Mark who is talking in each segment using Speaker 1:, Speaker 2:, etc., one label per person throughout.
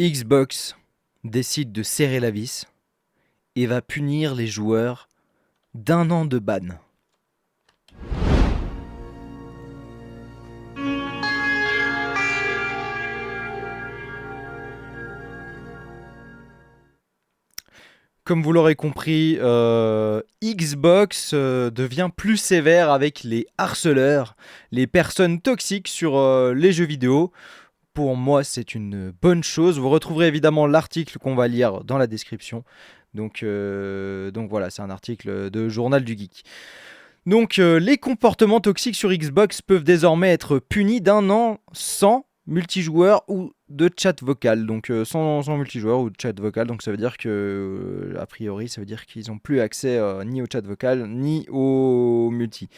Speaker 1: Xbox décide de serrer la vis et va punir les joueurs d'1 an de ban. Comme vous l'aurez compris, Xbox devient plus sévère avec les harceleurs, les personnes toxiques sur les jeux vidéo. Pour moi, c'est une bonne chose. Vous retrouverez évidemment l'article qu'on va lire dans la description. Donc voilà, c'est un article de Journal du Geek. Donc les comportements toxiques sur Xbox peuvent désormais être punis d'1 an sans multijoueur ou de chat vocal. Donc sans multijoueur ou de chat vocal. Donc ça veut dire que, a priori, ça veut dire qu'ils n'ont plus accès ni au chat vocal ni au multi.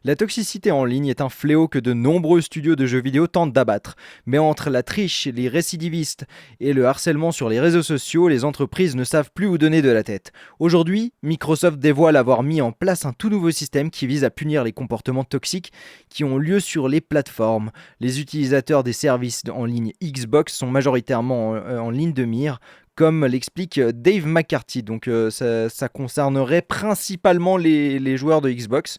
Speaker 1: La toxicité en ligne est un fléau que de nombreux studios de jeux vidéo tentent d'abattre. Mais entre la triche, les récidivistes et le harcèlement sur les réseaux sociaux, les entreprises ne savent plus où donner de la tête. Aujourd'hui, Microsoft dévoile avoir mis en place un tout nouveau système qui vise à punir les comportements toxiques qui ont lieu sur les plateformes. Les utilisateurs des services en ligne Xbox sont majoritairement en ligne de mire, comme l'explique Dave McCarthy. Donc ça concernerait principalement les joueurs de Xbox.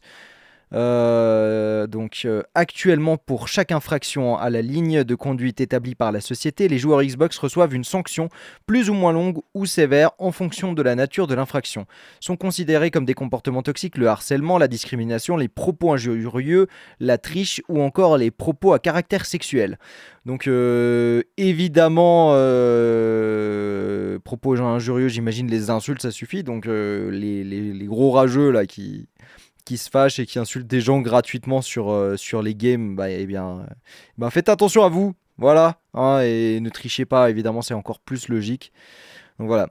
Speaker 1: Actuellement, pour chaque infraction à la ligne de conduite établie par la société, les joueurs Xbox reçoivent une sanction plus ou moins longue ou sévère en fonction de la nature de l'infraction. Sont considérés comme des comportements toxiques le harcèlement, la discrimination, les propos injurieux, la triche ou encore les propos à caractère sexuel. Donc évidemment, propos injurieux, j'imagine les insultes, ça suffit. Donc les gros rageux là qui se fâchent et qui insultent des gens gratuitement sur les games, faites attention à vous, voilà, hein, et ne trichez pas, évidemment, c'est encore plus logique. Donc voilà.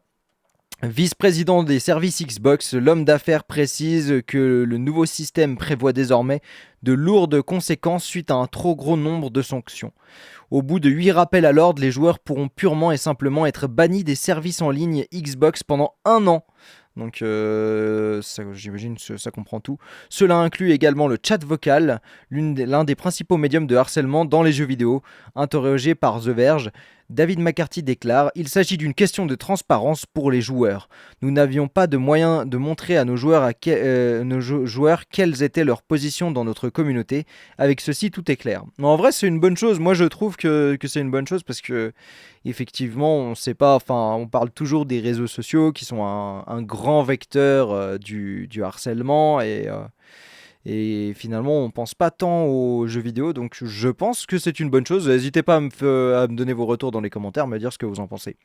Speaker 1: Vice-président des services Xbox, l'homme d'affaires précise que le nouveau système prévoit désormais de lourdes conséquences suite à un trop gros nombre de sanctions. Au bout de 8 rappels à l'ordre, les joueurs pourront purement et simplement être bannis des services en ligne Xbox pendant 1 an. Donc j'imagine que ça comprend tout. Cela inclut également le chat vocal, l'un des principaux médiums de harcèlement dans les jeux vidéo. Interrogé par The Verge, David McCarthy déclare « Il s'agit d'une question de transparence pour les joueurs. Nous n'avions pas de moyen de montrer à nos joueurs, quelles étaient leurs positions dans notre communauté. Avec ceci, tout est clair. » En vrai, c'est une bonne chose. Moi, je trouve que c'est une bonne chose parce que effectivement, on sait pas, enfin, on parle toujours des réseaux sociaux qui sont un grand vecteur du harcèlement et finalement, on pense pas tant aux jeux vidéo, donc je pense que c'est une bonne chose. N'hésitez pas à me donner vos retours dans les commentaires, me dire ce que vous en pensez.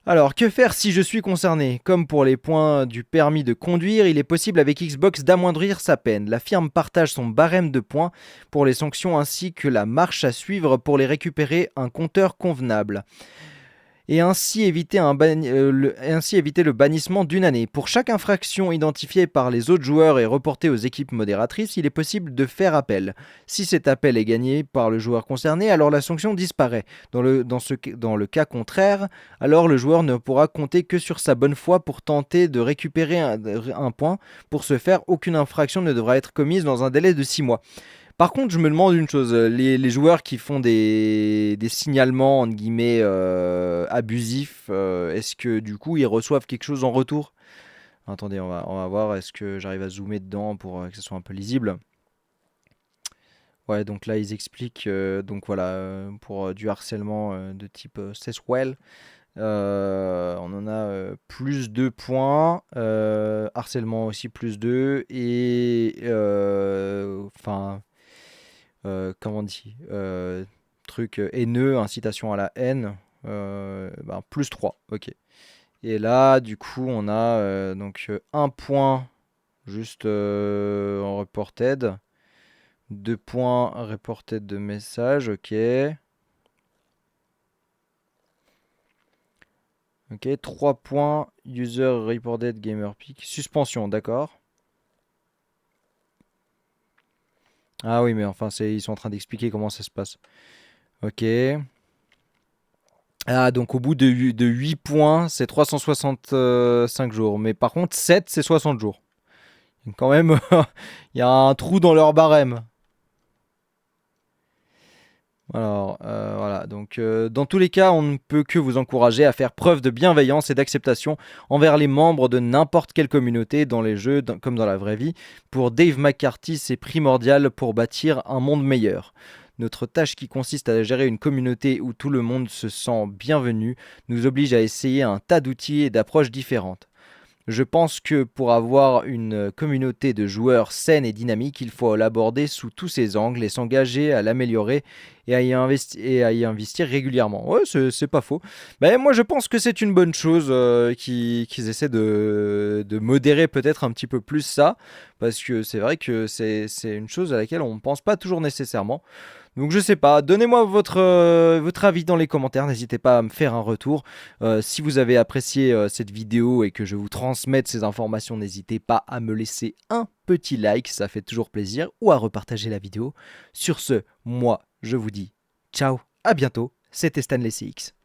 Speaker 1: Alors, que faire si je suis concerné? Comme pour les points du permis de conduire, il est possible avec Xbox d'amoindrir sa peine. La firme partage son barème de points pour les sanctions ainsi que la marche à suivre pour les récupérer un compteur convenable. Et ainsi éviter le bannissement d'1 année. Pour chaque infraction identifiée par les autres joueurs et reportée aux équipes modératrices, il est possible de faire appel. Si cet appel est gagné par le joueur concerné, alors la sanction disparaît. Dans le cas contraire, alors le joueur ne pourra compter que sur sa bonne foi pour tenter de récupérer un point. Pour ce faire, aucune infraction ne devra être commise dans un délai de 6 mois. Par contre, je me demande une chose, les joueurs qui font des signalements, entre guillemets, abusifs, est-ce que du coup ils reçoivent quelque chose en retour? Attendez, on va voir, est-ce que j'arrive à zoomer dedans pour que ce soit un peu lisible? Ouais, donc là ils expliquent, donc voilà, pour du harcèlement de type sexuel, on en a plus 2 points, harcèlement aussi plus 2, et enfin... comment on dit, truc haineux, incitation à la haine, plus 3, ok. Et là, du coup, on a donc 1 point juste en reported, 2 points reported de message, ok. Ok, 3 points user reported gamer peak, suspension, d'accord. Ah oui, mais enfin, ils sont en train d'expliquer comment ça se passe. Ok. Ah, donc au bout de 8 points, c'est 365 jours. Mais par contre, 7, c'est 60 jours. Donc quand même, il y a un trou dans leur barème. Alors, voilà, donc dans tous les cas, on ne peut que vous encourager à faire preuve de bienveillance et d'acceptation envers les membres de n'importe quelle communauté dans les jeux comme dans la vraie vie. Pour Dave McCarthy, c'est primordial pour bâtir un monde meilleur. Notre tâche qui consiste à gérer une communauté où tout le monde se sent bienvenu nous oblige à essayer un tas d'outils et d'approches différentes. Je pense que pour avoir une communauté de joueurs saine et dynamique, il faut l'aborder sous tous ses angles et s'engager à l'améliorer et à y investir régulièrement. Ouais, c'est pas faux. Ben, moi, je pense que c'est une bonne chose qu'ils essaient de modérer peut-être un petit peu plus ça, parce que c'est vrai que c'est une chose à laquelle on ne pense pas toujours nécessairement. Donc je sais pas, donnez-moi votre avis dans les commentaires, n'hésitez pas à me faire un retour. Si vous avez apprécié cette vidéo et que je vous transmette ces informations, n'hésitez pas à me laisser un petit like, ça fait toujours plaisir, ou à repartager la vidéo. Sur ce, moi je vous dis ciao, à bientôt, c'était Stanley CX.